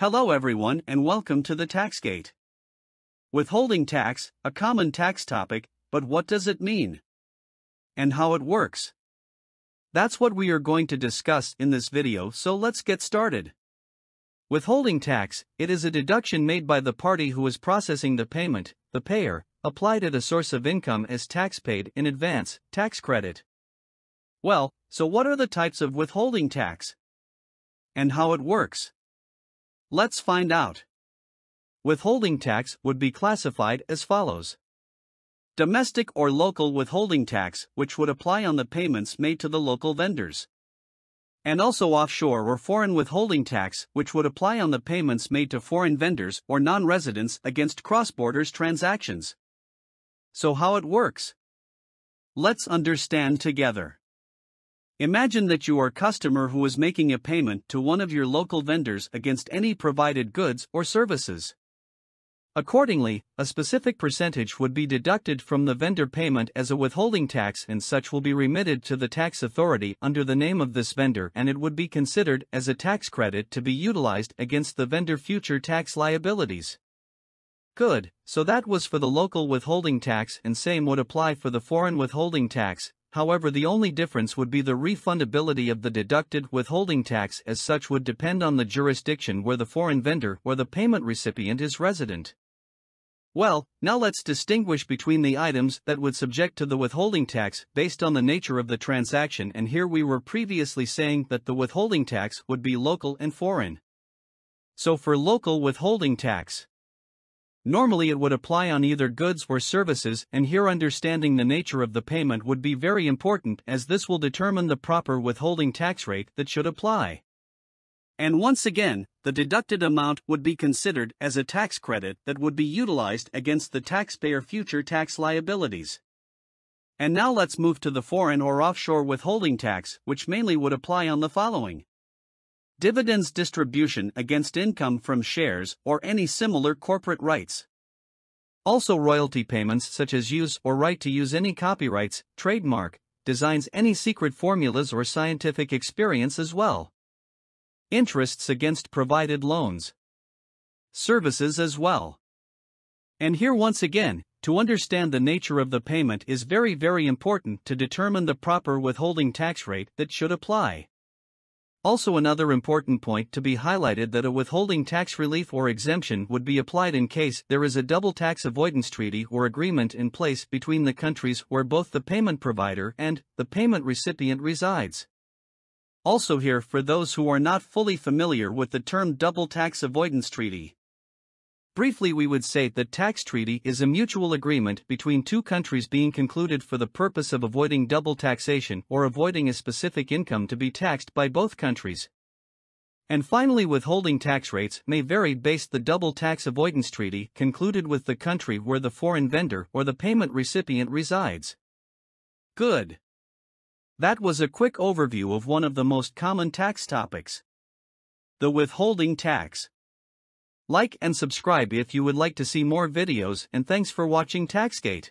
Hello everyone and welcome to the TaxGate. Withholding tax, a common tax topic, but what does it mean? And how it works? That's what we are going to discuss in this video, so let's get started. Withholding tax, it is a deduction made by the party who is processing the payment, the payer, applied at a source of income as tax paid in advance, tax credit. Well, so what are the types of withholding tax? And how it works? Let's find out. Withholding tax would be classified as follows. Domestic or local withholding tax, which would apply on the payments made to the local vendors. And also offshore or foreign withholding tax, which would apply on the payments made to foreign vendors or non-residents against cross-border transactions. So how it works? Let's understand together. Imagine that you are a customer who is making a payment to one of your local vendors against any provided goods or services. Accordingly, a specific percentage would be deducted from the vendor payment as a withholding tax, and such will be remitted to the tax authority under the name of this vendor, and it would be considered as a tax credit to be utilized against the vendor future tax liabilities. Good, so that was for the local withholding tax, and same would apply for the foreign withholding tax. However, the only difference would be the refundability of the deducted withholding tax, as such would depend on the jurisdiction where the foreign vendor or the payment recipient is resident. Well, now let's distinguish between the items that would subject to the withholding tax based on the nature of the transaction, and here we were previously saying that the withholding tax would be local and foreign. So for local withholding tax, normally it would apply on either goods or services, and here understanding the nature of the payment would be very important, as this will determine the proper withholding tax rate that should apply. And once again, the deducted amount would be considered as a tax credit that would be utilized against the taxpayer future tax liabilities. And now let's move to the foreign or offshore withholding tax, which mainly would apply on the following. Dividends distribution against income from shares or any similar corporate rights. Also royalty payments such as use or right to use any copyrights, trademark, designs, any secret formulas or scientific experience as well. Interests against provided loans. Services as well. And here once again, to understand the nature of the payment is very important to determine the proper withholding tax rate that should apply. Also, another important point to be highlighted that a withholding tax relief or exemption would be applied in case there is a double tax avoidance treaty or agreement in place between the countries where both the payment provider and the payment recipient resides. Also here, for those who are not fully familiar with the term double tax avoidance treaty, briefly we would say that tax treaty is a mutual agreement between two countries being concluded for the purpose of avoiding double taxation or avoiding a specific income to be taxed by both countries. And finally, withholding tax rates may vary based the double tax avoidance treaty concluded with the country where the foreign vendor or the payment recipient resides. Good. That was a quick overview of one of the most common tax topics, the withholding tax. Like and subscribe if you would like to see more videos, and thanks for watching TaxGate.